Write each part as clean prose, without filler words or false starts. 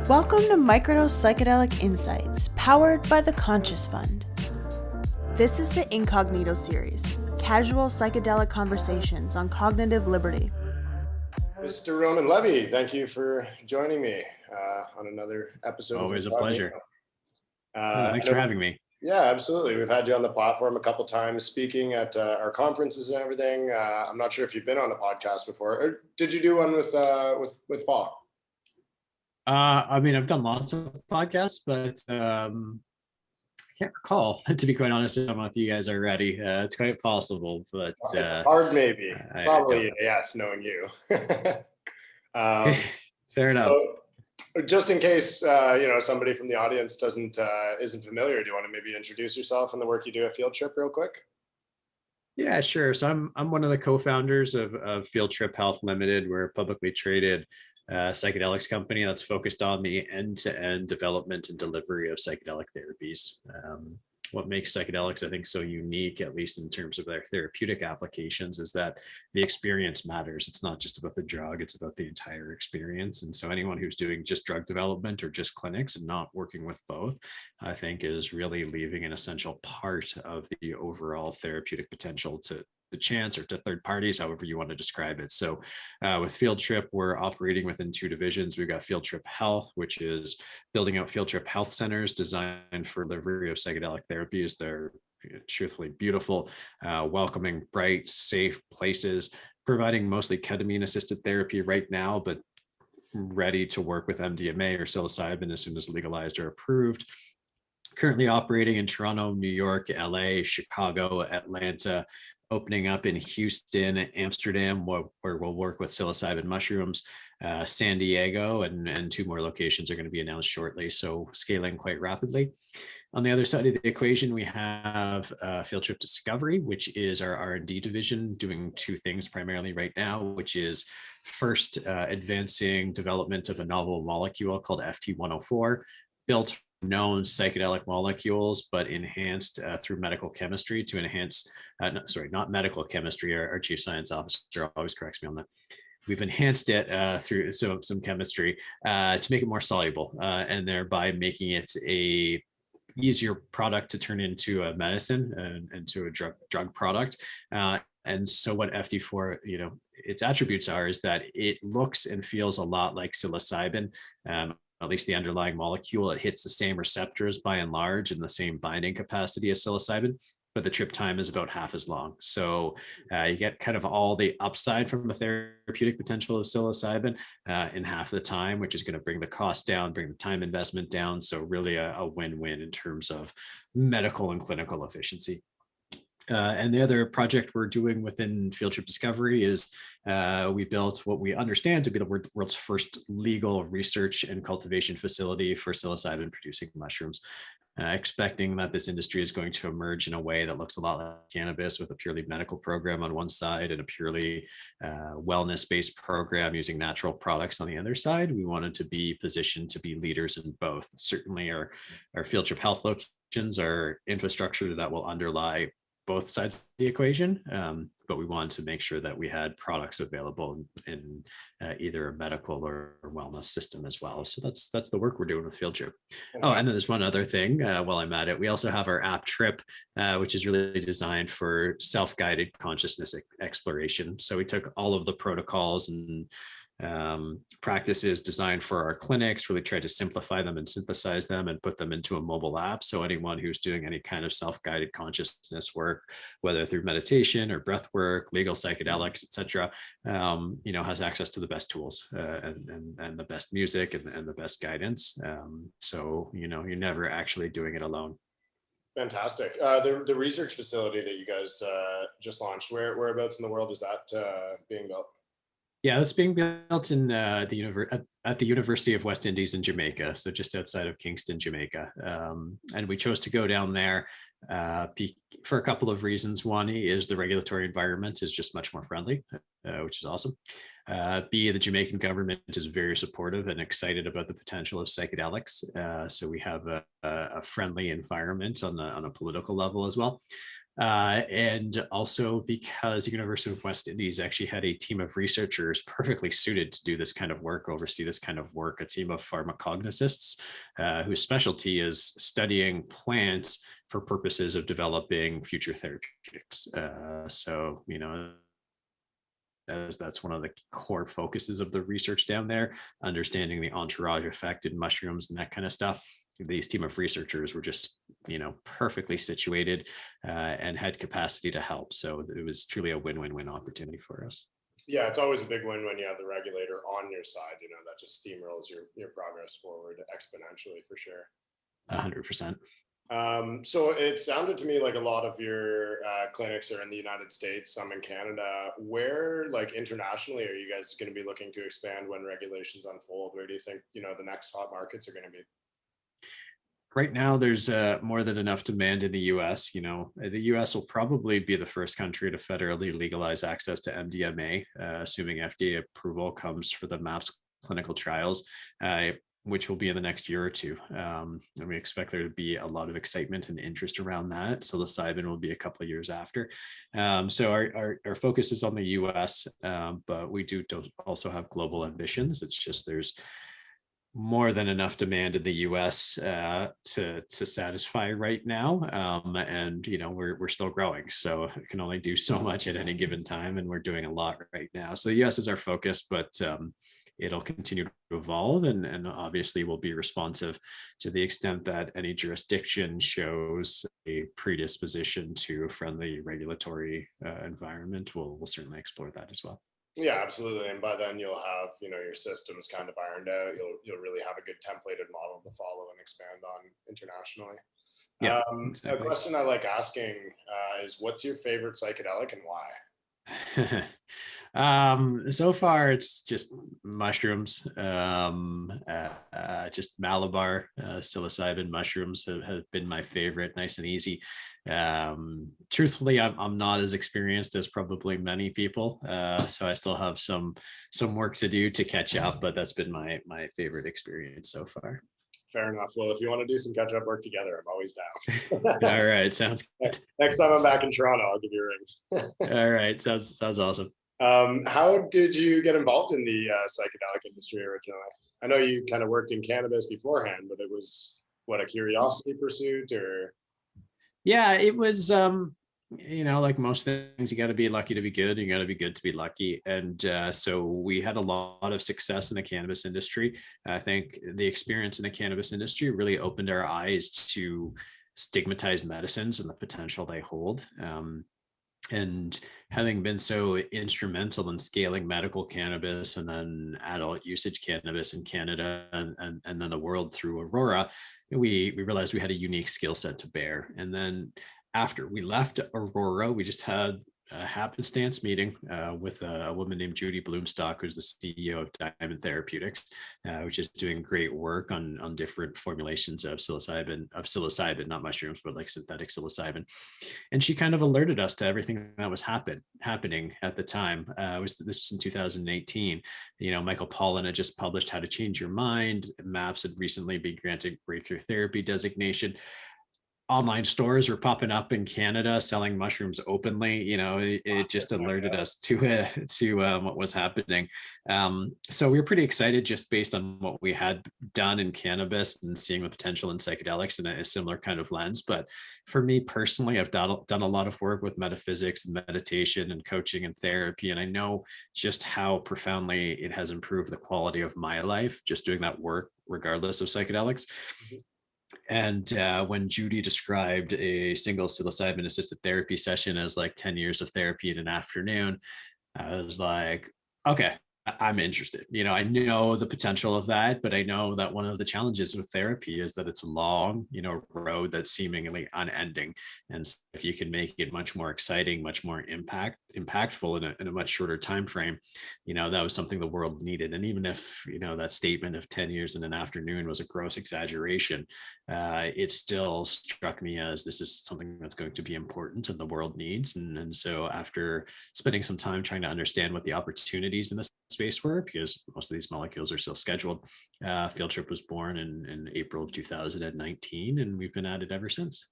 Welcome to Microdose Psychedelic Insights, powered by the Conscious Fund. This is the Incognito series, casual psychedelic conversations on cognitive liberty. Mr. Ronan Levy, thank you for joining me on another episode. Always a pleasure. Thanks for having me. Yeah, absolutely. We've had you on the platform a couple times speaking at our conferences and everything. I'm not sure if you've been on a podcast before, or did you do one with Paul? I mean, I've done lots of podcasts, but I can't recall, to be quite honest, if I'm with you guys already. It's quite possible, but hard maybe. Probably yes, knowing you. Fair enough. So, just in case somebody from the audience isn't familiar, do you want to maybe introduce yourself and the work you do at Field Trip real quick? Yeah, sure. So I'm one of the co-founders of Field Trip Health Limited. We're a publicly traded psychedelics company that's focused on the end-to-end development and delivery of psychedelic therapies. What makes psychedelics, I think, so unique, at least in terms of their therapeutic applications, is that the experience matters. It's not just about the drug, it's about the entire experience. And so anyone who's doing just drug development or just clinics and not working with both, I think, is really leaving an essential part of the overall therapeutic potential to the chance or to third parties, however you want to describe it. So with Field Trip, we're operating within two divisions. We've got Field Trip Health, which is building out Field Trip health centers designed for delivery of psychedelic therapies. They're truthfully beautiful, welcoming, bright, safe places, providing mostly ketamine-assisted therapy right now, but ready to work with MDMA or psilocybin as soon as legalized or approved. Currently operating in Toronto, New York, LA, Chicago, Atlanta, opening up in Houston, Amsterdam, where we'll work with psilocybin mushrooms, San Diego, and two more locations are going to be announced shortly. So scaling quite rapidly. On the other side of the equation, we have Field Trip Discovery, which is our R&D division, doing two things primarily right now, which is first advancing development of a novel molecule called FT104, built known psychedelic molecules, but enhanced through medical chemistry to enhance, not medical chemistry. Our chief science officer always corrects me on that. We've enhanced it through some chemistry to make it more soluble and thereby making it a easier product to turn into a medicine and to a drug product. And so what FT4, its attributes is that it looks and feels a lot like psilocybin. At least the underlying molecule, it hits the same receptors by and large and the same binding capacity as psilocybin, but the trip time is about half as long. So you get kind of all the upside from the therapeutic potential of psilocybin in half the time, which is going to bring the cost down, bring the time investment down. So really a win-win in terms of medical and clinical efficiency. And the other project we're doing within Field Trip Discovery is we built what we understand to be the world's first legal research and cultivation facility for psilocybin producing mushrooms, expecting that this industry is going to emerge in a way that looks a lot like cannabis, with a purely medical program on one side and a purely wellness-based program using natural products on the other side. We wanted to be positioned to be leaders in both. Certainly our Field Trip Health locations are infrastructure that will underlie both sides of the equation, but we wanted to make sure that we had products available in either a medical or wellness system as well. So that's the work we're doing with Field Trip. Oh, and then there's one other thing while I'm at it. We also have our app Trip, which is really designed for self-guided consciousness exploration. So we took all of the protocols and practices designed for our clinics, really tried to simplify them and synthesize them and put them into a mobile app. So anyone who's doing any kind of self-guided consciousness work, whether through meditation or breath work, legal psychedelics, etc., has access to the best tools and the best music and the best guidance. So you're never actually doing it alone. Fantastic. The research facility that you guys just launched, whereabouts in the world is that being built? Yeah, that's being built in at the University of West Indies in Jamaica, so just outside of Kingston, Jamaica. And we chose to go down there for a couple of reasons. One is the regulatory environment is just much more friendly, which is awesome. B, the Jamaican government is very supportive and excited about the potential of psychedelics. So we have a friendly environment on a political level as well. And also because the University of West Indies actually had a team of researchers perfectly suited to do this kind of work, oversee this kind of work, a team of pharmacognosists whose specialty is studying plants for purposes of developing future therapeutics. So, as that's one of the core focuses of the research down there, understanding the entourage effect in mushrooms and that kind of stuff. These team of researchers were just, perfectly situated and had capacity to help. So it was truly a win-win-win opportunity for us. Yeah, it's always a big win when you have the regulator on your side, that just steamrolls your progress forward exponentially for sure. 100%. So it sounded to me like a lot of your clinics are in the United States, some in Canada. Where, like internationally, are you guys going to be looking to expand when regulations unfold? Where do you think, the next hot markets are going to be? Right now, there's more than enough demand in the US. The US will probably be the first country to federally legalize access to MDMA, assuming FDA approval comes for the MAPS clinical trials. Which will be in the next year or two. And we expect there to be a lot of excitement and interest around that. Psilocybin will be a couple of years after. So our focus is on the US, but we do also have global ambitions. It's just there's more than enough demand in the US to satisfy right now. And we're still growing. So it can only do so much at any given time. And we're doing a lot right now. So the US is our focus, but it'll continue to evolve and obviously will be responsive to the extent that any jurisdiction shows a predisposition to a friendly regulatory environment. We'll certainly explore that as well. Yeah, absolutely. And by then you'll have, your systems kind of ironed out. You'll really have a good templated model to follow and expand on internationally. Yeah, A question I like asking is what's your favorite psychedelic and why? So far it's just mushrooms, just Malabar psilocybin mushrooms have been my favorite, nice and easy. Truthfully, I'm not as experienced as probably many people, so I still have some work to do to catch up, but that's been my favorite experience so far. Fair enough. Well, if you want to do some catch-up work together, I'm always down. All right, sounds good. Next time I'm back in Toronto, I'll give you a ring. All right, sounds awesome. How did you get involved in the psychedelic industry originally? I know you kind of worked in cannabis beforehand, but it was a curiosity pursuit or? Yeah, it was, like most things, you got to be lucky to be good. You got to be good to be lucky. And so we had a lot of success in the cannabis industry. I think the experience in the cannabis industry really opened our eyes to stigmatized medicines and the potential they hold. And having been so instrumental in scaling medical cannabis and then adult usage cannabis in Canada and then the world through Aurora, we realized we had a unique skill set to bear. And then after we left Aurora, we just had a happenstance meeting with a woman named Judy Bloomstock, who's the CEO of Diamond Therapeutics, which is doing great work on different formulations of psilocybin, not mushrooms, but like synthetic psilocybin. And she kind of alerted us to everything that was happening at the time. This was in 2018. Michael Pollan had just published How to Change Your Mind. MAPS had recently been granted breakthrough therapy designation. Online stores were popping up in Canada selling mushrooms openly. It just alerted us to what was happening. So we were pretty excited just based on what we had done in cannabis and seeing the potential in psychedelics in a similar kind of lens. But for me personally, I've done a lot of work with metaphysics and meditation and coaching and therapy, and I know just how profoundly it has improved the quality of my life just doing that work, regardless of psychedelics. And when Judy described a single psilocybin assisted therapy session as like 10 years of therapy in an afternoon, I was like, okay, I'm interested. I know the potential of that, but I know that one of the challenges with therapy is that it's a long, road that's seemingly unending. And so if you can make it much more exciting, much more impactful in a much shorter time frame, that was something the world needed. And even if, that statement of 10 years in an afternoon was a gross exaggeration, it still struck me as this is something that's going to be important and the world needs. And so after spending some time trying to understand what the opportunities in this space were, because most of these molecules are still scheduled, Field Trip was born in April of 2019, and we've been at it ever since.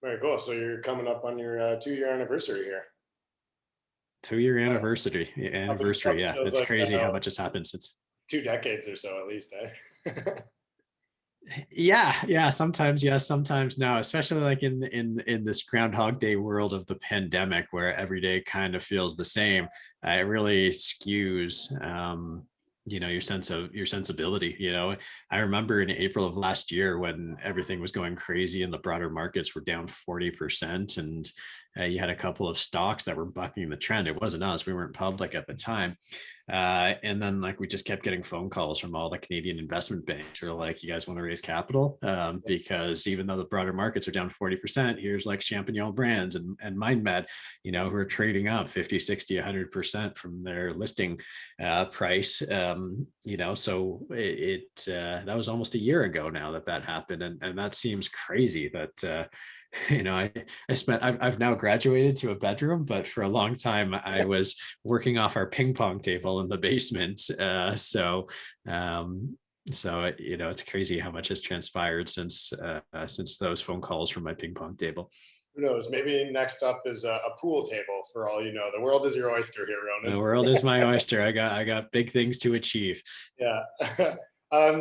Very cool. So you're coming up on your 2-year anniversary here. 2-year Uh, anniversary. Yeah, feels it's like crazy how much has happened since. 2 decades or so, at least, eh? Yeah, sometimes yes, sometimes no, especially like in this Groundhog Day world of the pandemic where every day kind of feels the same. It really skews your sensibility. I remember in April of last year when everything was going crazy and the broader markets were down 40%, and you had a couple of stocks that were bucking the trend. It wasn't us, we weren't public at the time. And then like we just kept getting phone calls from all the Canadian investment banks who are like, you guys want to raise capital? Because even though the broader markets are down 40%, here's like Champignon Brands and MindMed, who are trading up 50, 60, 100% from their listing price. So that was almost a year ago now that happened. And that seems crazy that, I've now graduated to a bedroom, but for a long time I was working off our ping pong table in the basement. It's crazy how much has transpired since those phone calls from my ping pong table. Who knows? Maybe next up is a pool table for all you know. The world is your oyster here, Ronan. The world is my oyster. I got big things to achieve. Yeah.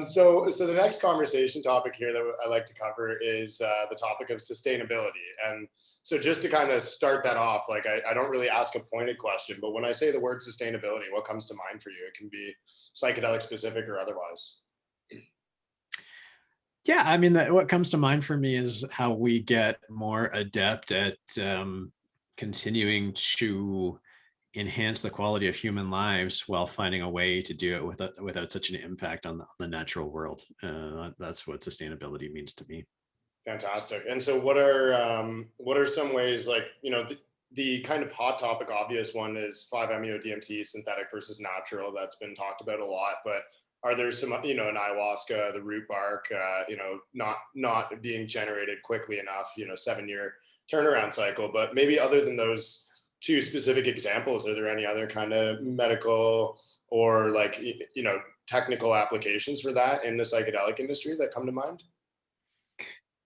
So the next conversation topic here that I like to cover is the topic of sustainability. And so just to kind of start that off, like I don't really ask a pointed question, but when I say the word sustainability, what comes to mind for you? It can be psychedelic specific or otherwise. Yeah, I mean, what comes to mind for me is how we get more adept at continuing to enhance the quality of human lives while finding a way to do it without such an impact on the natural world. That's what sustainability means to me. Fantastic. And so what are some ways, like, the kind of hot topic, obvious one is 5-MeO-DMT, synthetic versus natural. That's been talked about a lot, but are there some, in ayahuasca, the root bark, not being generated quickly enough, 7-year turnaround cycle, but maybe other than those 2 specific examples, are there any other kind of medical or like, technical applications for that in the psychedelic industry that come to mind?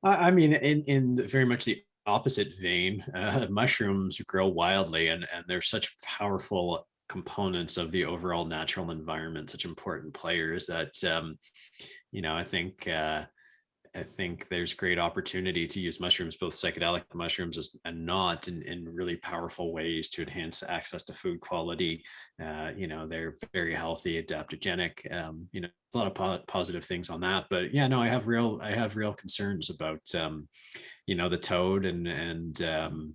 I mean, in very much the opposite vein, mushrooms grow wildly, and they're such powerful components of the overall natural environment, such important players that I think there's great opportunity to use mushrooms, both psychedelic mushrooms and not, in really powerful ways to enhance access to food quality. They're very healthy, adaptogenic. A lot of positive things on that. But yeah, no, I have real concerns about the toad and the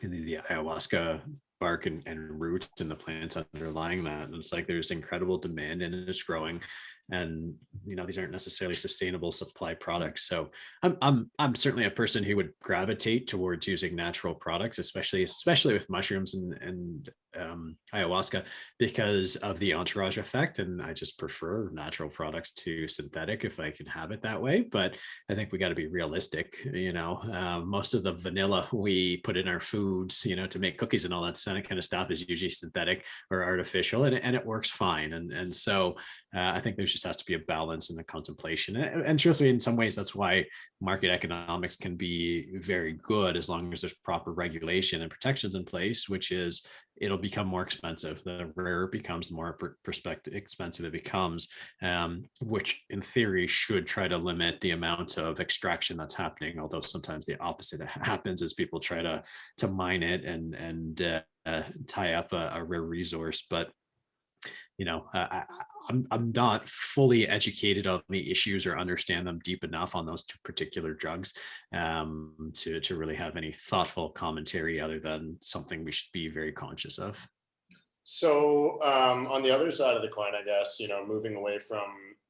ayahuasca bark and root and the plants underlying that. And it's like there's incredible demand and it's growing. And these aren't necessarily sustainable supply products. So I'm certainly a person who would gravitate towards using natural products, especially with mushrooms and ayahuasca, because of the entourage effect. And I just prefer natural products to synthetic if I can have it that way. But I think we got to be realistic. Most of the vanilla we put in our foods, to make cookies and all that kind of stuff is usually synthetic or artificial, and it works fine. And so I think there just has to be a balance in the contemplation. And truthfully, in some ways, that's why market economics can be very good as long as there's proper regulation and protections in place, which is it'll become more expensive. The rarer it becomes, the more expensive it becomes, which in theory should try to limit the amount of extraction that's happening. Although sometimes the opposite happens as people try to mine it and tie up a rare resource. But I'm not fully educated on the issues or understand them deep enough on those 2 particular drugs to really have any thoughtful commentary other than something we should be very conscious of. So on the other side of the coin, I guess, moving away from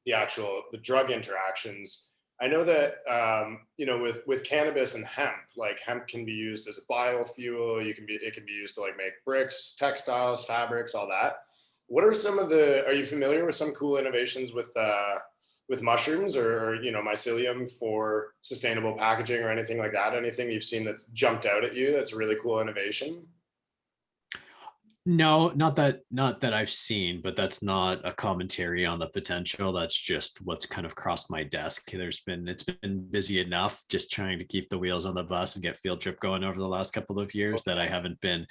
the drug interactions, I know that, with cannabis and hemp, like hemp can be used as a biofuel. It can be used to like make bricks, textiles, fabrics, all that. What are are you familiar with some cool innovations with mushrooms or mycelium for sustainable packaging or anything like that? Anything you've seen that's jumped out at you that's a really cool innovation? No, not that I've seen, but that's not a commentary on the potential. That's just what's kind of crossed my desk. It's been busy enough just trying to keep the wheels on the bus and get Field Trip going over the last couple of years that I haven't been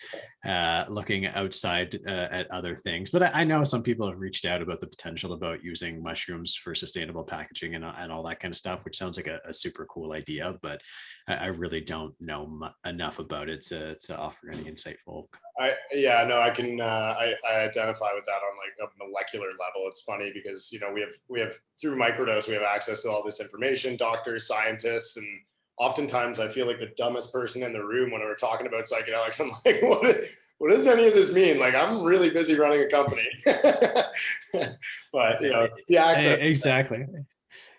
looking outside at other things. But I know some people have reached out about the potential about using mushrooms for sustainable packaging and all that kind of stuff, which sounds like a super cool idea. But I really don't know enough about it to offer any insightful. I can I identify with that on like a molecular level. It's funny because we have through Microdose we have access to all this information, doctors, scientists, and oftentimes I feel like the dumbest person in the room when we're talking about psychedelics. I'm like, what does any of this mean? Like, I'm really busy running a company. But the access. Exactly.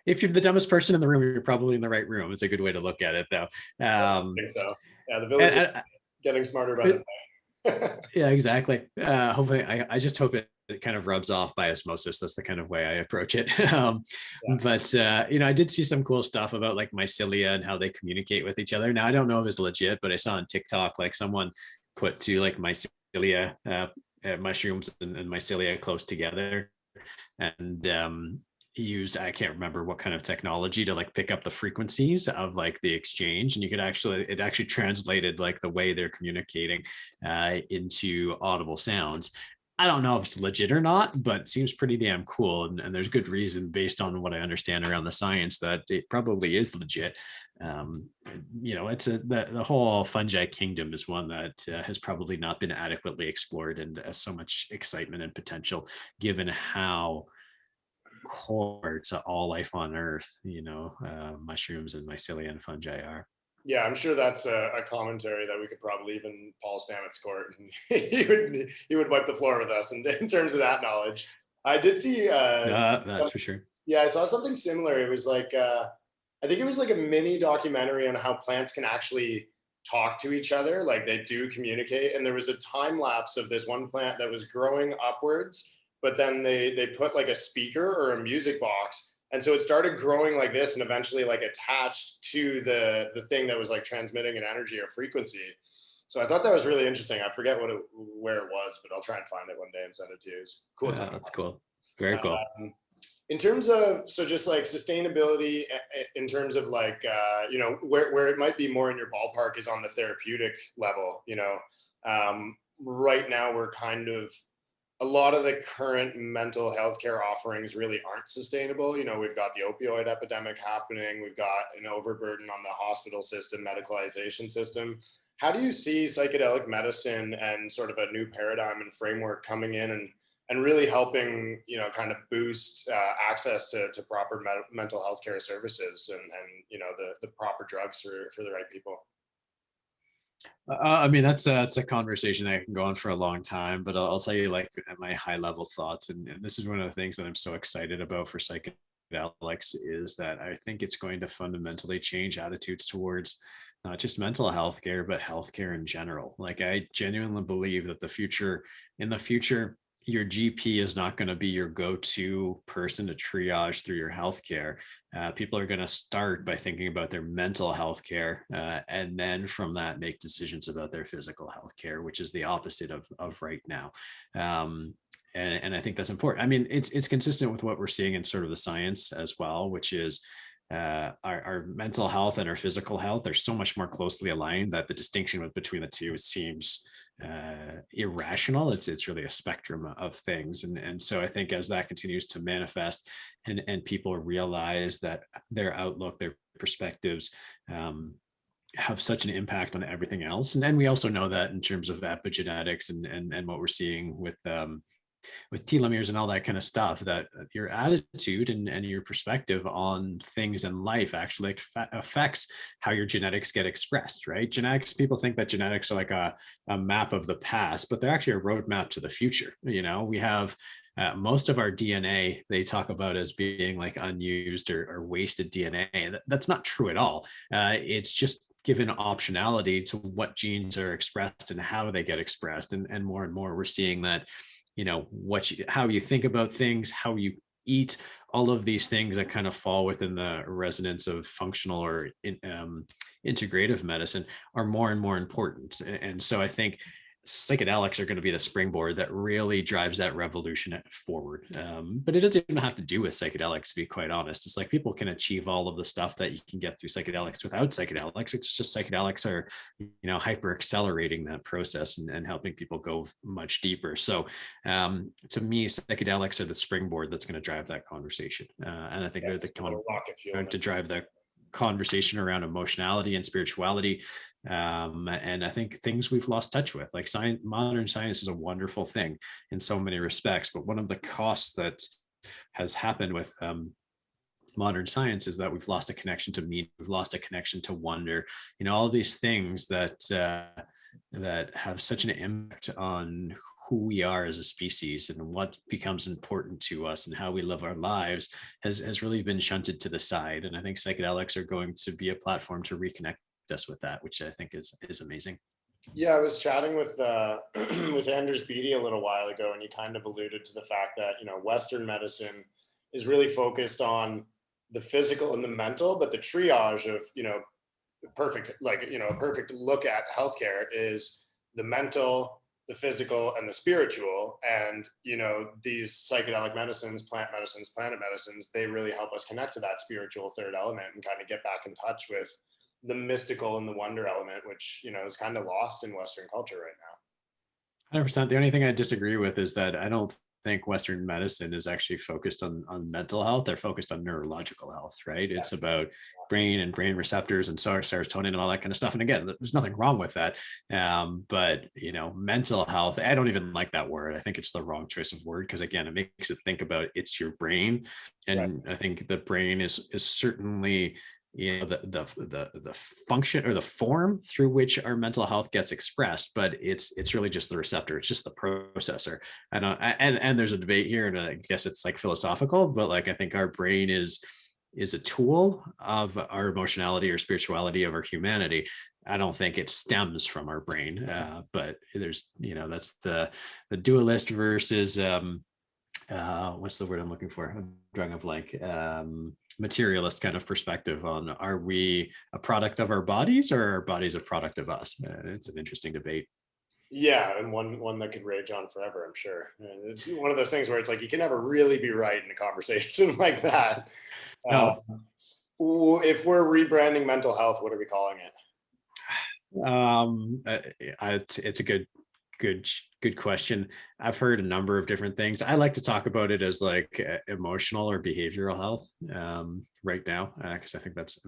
If you're the dumbest person in the room, you're probably in the right room. It's a good way to look at it, though. I think so. Yeah, the village is getting smarter by the day. Yeah, exactly. Hopefully, I just hope it kind of rubs off by osmosis. That's the kind of way I approach it. But I did see some cool stuff about like mycelia and how they communicate with each other. Now, I don't know if it's legit, but I saw on TikTok like someone put two like mycelia mushrooms and mycelia close together, and used, I can't remember what kind of technology to like pick up the frequencies of like the exchange, and it actually translated like the way they're communicating into audible sounds. I don't know if it's legit or not, but it seems pretty damn cool, and there's good reason based on what I understand around the science that it probably is legit. It's the whole fungi kingdom is one that has probably not been adequately explored, and has so much excitement and potential given how core to all life on earth, mushrooms and mycelia and fungi are. Yeah, I'm sure that's a commentary that we could probably even Paul Stamets court, and he would wipe the floor with us in terms of that knowledge. I did see That's for sure. Yeah, I saw something similar. It was like I think it was like a mini documentary on how plants can actually talk to each other, like they do communicate. And there was a time lapse of this one plant that was growing upwards, but then they put like a speaker or a music box, and so it started growing like this, and eventually like attached to the thing that was like transmitting an energy or frequency. So I thought that was really interesting. I forget where it was, but I'll try and find it one day and send it to you. It's cool. Yeah, that's cool. Very cool. In terms of, so just like sustainability, in terms of like where it might be more in your ballpark is on the therapeutic level. Right now we're kind of, a lot of the current mental health care offerings really aren't sustainable. We've got the opioid epidemic happening. We've got an overburden on the hospital system, medicalization system. How do you see psychedelic medicine and sort of a new paradigm and framework coming in and really helping, kind of boost access to proper mental health care services and the proper drugs for the right people? I mean, that's a conversation that can go on for a long time, but I'll tell you like my high level thoughts. And this is one of the things that I'm so excited about for psychedelics is that I think it's going to fundamentally change attitudes towards not just mental health care, but healthcare in general. Like I genuinely believe that in the future, your GP is not going to be your go-to person to triage through your healthcare. People are going to start by thinking about their mental health care, and then from that make decisions about their physical health care, which is the opposite of right now. And I think that's important. I mean, it's consistent with what we're seeing in sort of the science as well, which is our mental health and our physical health are so much more closely aligned that the distinction between the two seems irrational. It's really a spectrum of things, and so I think as that continues to manifest and people realize that their outlook, their perspectives have such an impact on everything else. And then we also know that in terms of epigenetics and what we're seeing with telomeres and all that kind of stuff, that your attitude and your perspective on things in life actually affects how your genetics get expressed, right? Genetics, people think that genetics are like a map of the past, but they're actually a roadmap to the future. We have most of our DNA they talk about as being like unused or wasted DNA. That's not true at all. It's just given optionality to what genes are expressed and how they get expressed. And more we're seeing that how you think about things, how you eat, all of these things that kind of fall within the resonance of functional or integrative medicine are more and more important. And so I think psychedelics are going to be the springboard that really drives that revolution forward. But it doesn't even have to do with psychedelics, to be quite honest. It's like people can achieve all of the stuff that you can get through psychedelics without psychedelics. It's just psychedelics are, hyper accelerating that process and helping people go much deeper. So to me, psychedelics are the springboard that's going to drive that conversation. And I think they're to drive the conversation around emotionality and spirituality. And I think things we've lost touch with, like modern science is a wonderful thing in so many respects, but one of the costs that has happened with modern science is that we've lost a connection to meaning, we've lost a connection to wonder, all these things that have such an impact on who we are as a species and what becomes important to us and how we live our lives has really been shunted to the side. And I think psychedelics are going to be a platform to reconnect us with that, which I think is amazing. Yeah, I was chatting with with Anders Beatty a little while ago, and he kind of alluded to the fact that Western medicine is really focused on the physical and the mental, but the triage of perfect look at healthcare is the mental, the physical, and the spiritual. And these psychedelic medicines, plant medicines, planet medicines, they really help us connect to that spiritual third element and kind of get back in touch with the mystical and the wonder element, which is kind of lost in Western culture right now. 100%. The only thing I disagree with is that I don't think Western medicine is actually focused on mental health. They're focused on neurological health, right? Yeah. It's about brain and brain receptors and serotonin and all that kind of stuff. And again, there's nothing wrong with that. But mental health, I don't even like that word. I think it's the wrong choice of word because again, it makes it think about it's your brain. And right. I think the brain is certainly the function or the form through which our mental health gets expressed, but it's really just the receptor. It's just the processor. And there's a debate here, and I guess it's like philosophical, but like I think our brain is a tool of our emotionality or spirituality of our humanity. I don't think it stems from our brain, but there's that's the dualist versus what's the word I'm looking for? I'm drawing a blank. Materialist kind of perspective on, are we a product of our bodies or are our bodies a product of us? It's an interesting debate. Yeah, and one that could rage on forever, I'm sure. It's one of those things where it's like you can never really be right in a conversation like that. No. If we're rebranding mental health, what are we calling it? It's a good question. I've heard a number of different things. I like to talk about it as like emotional or behavioral health right now, because I think that's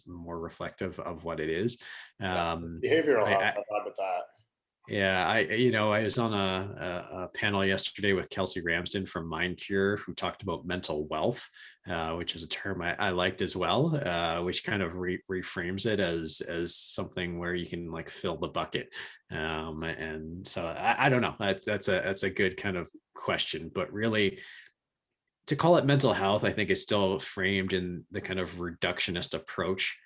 more reflective of what it is. Behavioral health. I thought about that. Yeah, I was on a panel yesterday with Kelsey Ramsden from MindCure, who talked about mental wealth, which is a term I liked as well, which kind of reframes it as something where you can like fill the bucket. And so I don't know. That's a good kind of question, but really, to call it mental health, I think is still framed in the kind of reductionist approach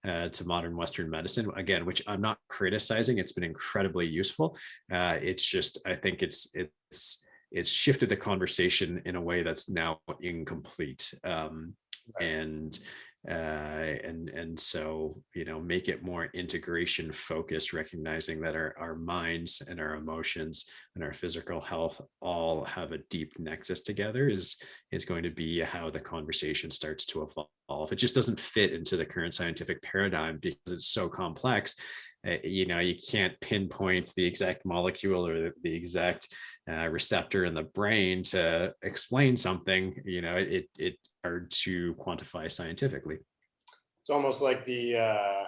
to modern Western medicine, again, which I'm not criticizing. It's been incredibly useful. It's just, I think it's shifted the conversation in a way that's now incomplete. And so, make it more integration focused, recognizing that our minds and our emotions and our physical health all have a deep nexus together is going to be how the conversation starts to evolve. It just doesn't fit into the current scientific paradigm because it's so complex. You can't pinpoint the exact molecule or the exact receptor in the brain to explain something. It's hard to quantify scientifically. It's almost like the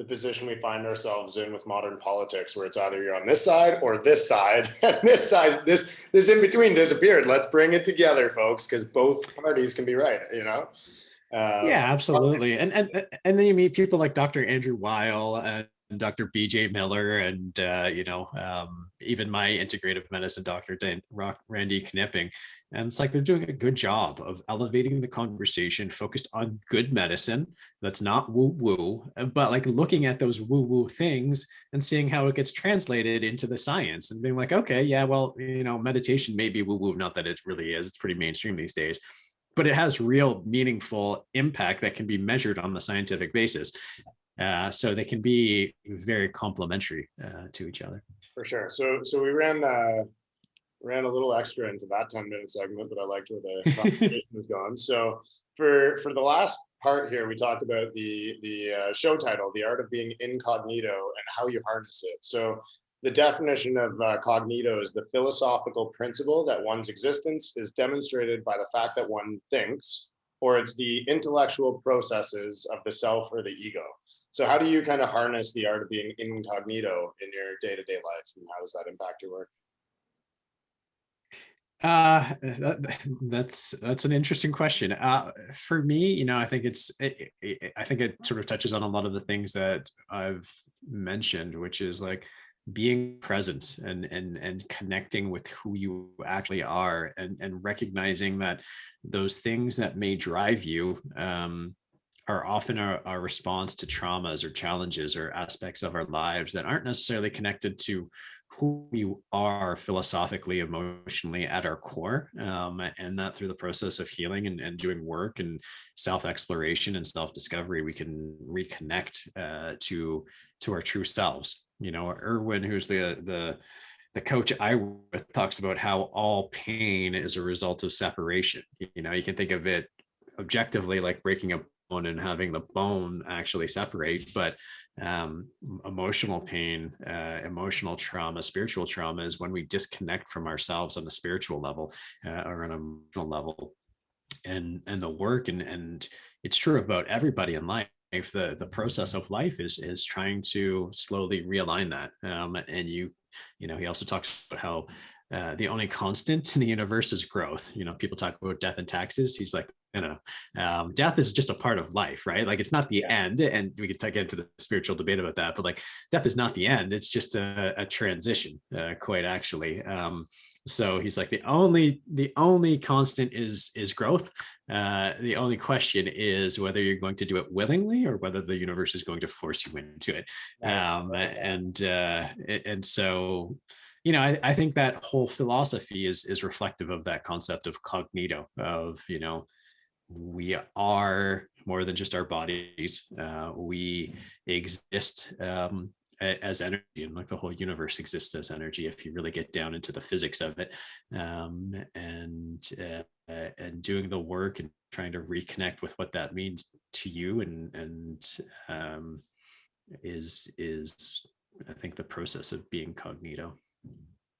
position we find ourselves in with modern politics, where it's either you're on this side or this side, and this in between disappeared. Let's bring it together, folks, because both parties can be right. Yeah, absolutely. And then you meet people like Dr. Andrew Weil and Dr. BJ Miller and even my integrative medicine doctor Randy Knipping, and it's like they're doing a good job of elevating the conversation, focused on good medicine that's not woo woo, but like looking at those woo woo things and seeing how it gets translated into the science and being like, okay, yeah, well, meditation may be woo woo, not that it really is. It's pretty mainstream these days, but it has real meaningful impact that can be measured on the scientific basis. So they can be very complementary to each other. For sure. So we ran a little extra into that 10-minute segment, but I liked where the conversation was going. So for the last part here, we talked about the show title, The Art of Being Incognito, and how you harness it. So the definition of cognito is the philosophical principle that one's existence is demonstrated by the fact that one thinks, or it's the intellectual processes of the self or the ego. So how do you kind of harness the art of being incognito in your day-to-day life, and how does that impact your work? That's an interesting question. For me, I think I think it sort of touches on a lot of the things that I've mentioned, which is like being present and connecting with who you actually are, and recognizing that those things that may drive you are often our response to traumas or challenges or aspects of our lives that aren't necessarily connected to who we are philosophically, emotionally at our core, and that through the process of healing and doing work and self-exploration and self-discovery, we can reconnect to our true selves. Erwin, who's the coach I work with, talks about how all pain is a result of separation. You can think of it objectively like breaking a bone and having the bone actually separate, but emotional pain, emotional trauma, spiritual trauma is when we disconnect from ourselves on a spiritual level or on an emotional level. And the work, and it's true about everybody in life, the process of life is trying to slowly realign that. And he also talks about how the only constant in the universe is growth. People talk about death and taxes. He's like, death is just a part of life, right? Like it's not the end. And we could get into the spiritual debate about that, but like death is not the end. It's just a transition, quite actually. So he's like, the only constant is growth. The only question is whether you're going to do it willingly or whether the universe is going to force you into it. And so, I think that whole philosophy is reflective of that concept of cognito, of, we are more than just our bodies. We exist as energy, and like the whole universe exists as energy if you really get down into the physics of it. And doing the work and trying to reconnect with what that means to you and is I think the process of being cognito.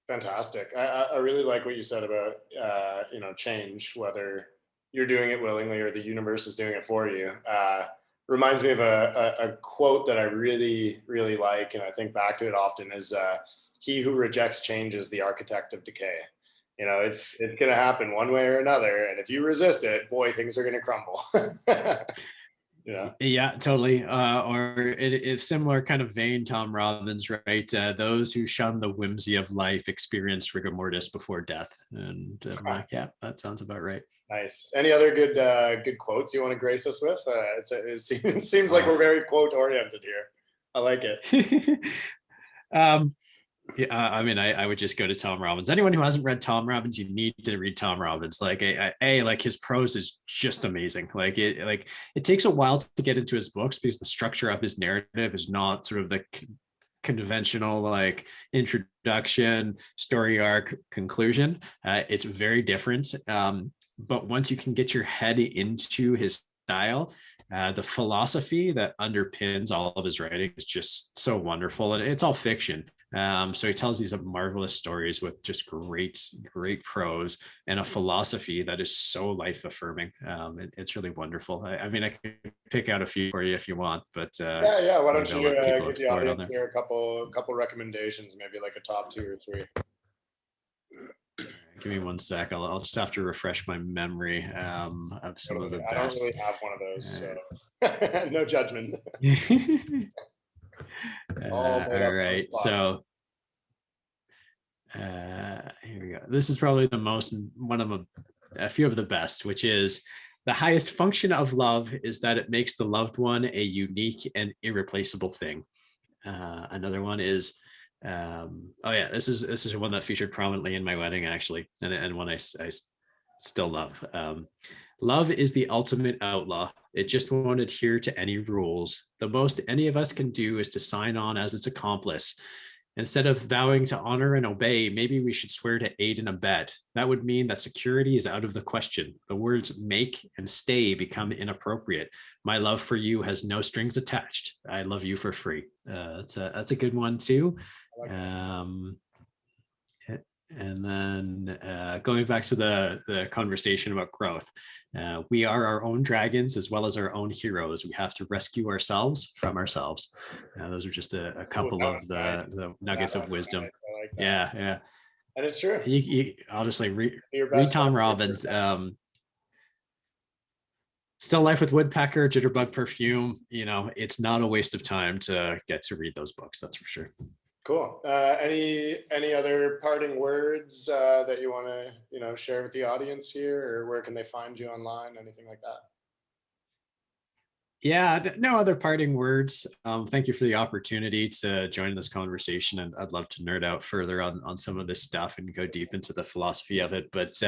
Fantastic. I really like what you said about change, whether you're doing it willingly or the universe is doing it for you. Reminds me of a quote that I really, really like, and I think back to it often, is he who rejects change is the architect of decay. It's going to happen one way or another, and if you resist it, boy, things are going to crumble. Yeah, totally. Or it's similar kind of vein, Tom Robbins, right? Those who shun the whimsy of life experience rigor mortis before death. And I'm like, yeah, that sounds about right. Nice. Any other good quotes you want to grace us with? It seems like we're very quote oriented here. I like it. I mean, I would just go to Tom Robbins. Anyone who hasn't read Tom Robbins, you need to read Tom Robbins. Like like his prose is just amazing. It takes a while to get into his books because the structure of his narrative is not sort of the conventional like introduction, story arc, conclusion. It's very different. But once you can get your head into his style, the philosophy that underpins all of his writing is just so wonderful, and it's all fiction. So he tells these marvelous stories with just great prose and a philosophy that is so life affirming. It's really wonderful. I mean, I can pick out a few for you if you want, but yeah. Why don't you give the audience here a couple recommendations, maybe like a top 2 or 3. Give me one sec. I'll just have to refresh my memory of some of the best. I don't really have one of those, so no judgment. All right, so here we go. This is probably one of a few of the best, which is the highest function of love is that it makes the loved one a unique and irreplaceable thing. Another one is this is one that featured prominently in my wedding actually, and one I still love. Love is the ultimate outlaw. It just won't adhere to any rules. The most any of us can do is to sign on as its accomplice. Instead of vowing to honor and obey, maybe we should swear to aid and abet. That would mean that security is out of the question. The words make and stay become inappropriate. My love for you has no strings attached. I love you for free. That's a good one too. And then going back to the conversation about growth, we are our own dragons as well as our own heroes. We have to rescue ourselves from ourselves. Those are just a couple of the nuggets of wisdom. Like yeah. And it's true. You honestly read Tom Robbins. Still Life with Woodpecker, Jitterbug Perfume. It's not a waste of time to get to read those books. That's for sure. Cool. Any other parting words that you want to share with the audience here, or where can they find you online? Anything like that? Yeah, no other parting words. Thank you for the opportunity to join this conversation, and I'd love to nerd out further on some of this stuff and go deep into the philosophy of it. But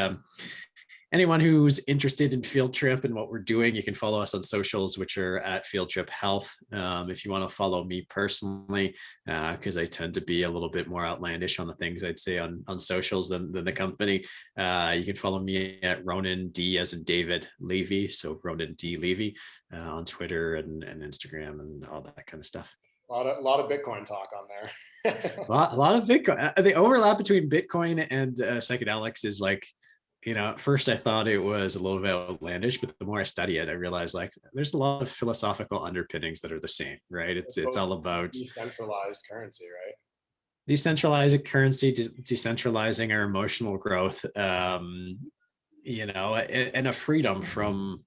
anyone who's interested in Field Trip and what we're doing, you can follow us on socials, which are at Field Trip Health. If you want to follow me personally, because I tend to be a little bit more outlandish on the things I'd say on socials than the company, you can follow me at Ronan D as in David Levy. So Ronan D Levy on Twitter and Instagram and all that kind of stuff. A lot of Bitcoin talk on there. a lot of Bitcoin. The overlap between Bitcoin and psychedelics is like, at first I thought it was a little bit outlandish, but the more I study it, I realized like there's a lot of philosophical underpinnings that are the same, right? It's all about decentralized currency, right? Decentralizing currency, decentralizing our emotional growth, and a freedom from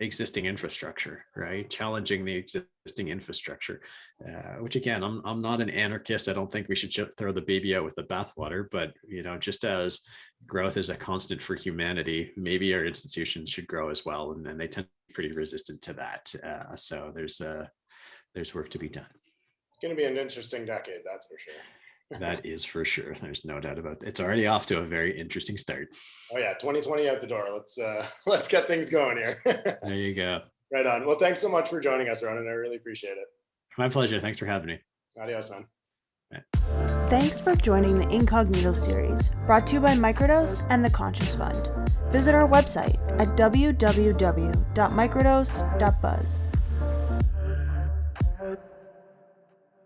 existing infrastructure, right? Challenging the existing infrastructure, which again, I'm not an anarchist. I don't think we should throw the baby out with the bathwater, but just as growth is a constant for humanity, maybe our institutions should grow as well, and they tend to be pretty resistant to that. So there's work to be done. It's going to be an interesting decade, that's for sure. That is for sure. There's no doubt about it. It's already off to a very interesting start. Oh yeah, 2020 out the door. Let's get things going here. There you go. Right on. Well, thanks so much for joining us, Ronan. I really appreciate it. My pleasure. Thanks for having me. Adios, man. Bye. Thanks for joining the Incognito series, brought to you by Microdose and the Conscious Fund. Visit our website at www.microdose.buzz.